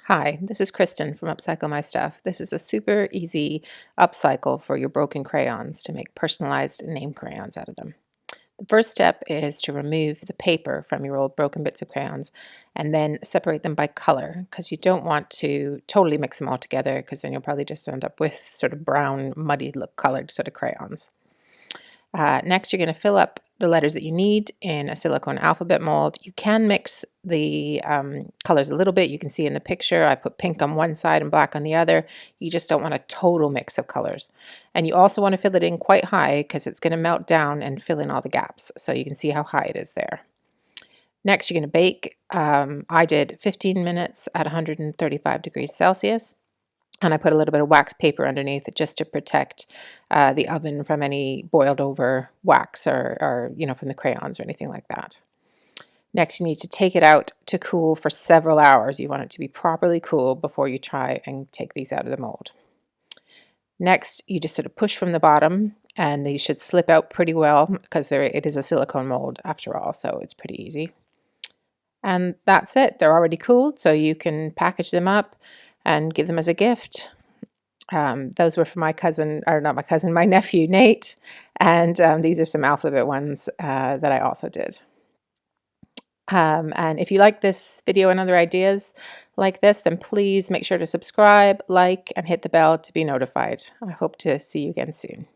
Hi, this is Kristen from Upcycle My Stuff. This is a super easy upcycle for your broken crayons to make personalized name crayons out of them. The first step is to remove the paper from your old broken bits of crayons and then separate them by color because you don't want to totally mix them all together because then you'll probably just end up with sort of brown, muddy look colored sort of crayons. Next, you're going to fill up the letters that you need in a silicone alphabet mold. You can mix the colors a little bit. You can see in the picture, I put pink on one side and black on the other. You just don't want a total mix of colors. And you also want to fill it in quite high because it's going to melt down and fill in all the gaps. So you can see how high it is there. Next, you're going to bake. I did 15 minutes at 135 degrees Celsius. And I put a little bit of wax paper underneath it just to protect the oven from any boiled over wax or from the crayons or anything like that. Next, you need to take it out to cool for several hours. You want it to be properly cool before you try and take these out of the mold. Next, you just sort of push from the bottom and these should slip out pretty well because it is a silicone mold after all, so it's pretty easy. And that's it. They're already cooled, so you can package them up and give them as a gift. Those were for my cousin, or not my cousin, my nephew, Nate. And these are some alphabet ones that I also did. And if you like this video and other ideas like this, then please make sure to subscribe, like, and hit the bell to be notified. I hope to see you again soon.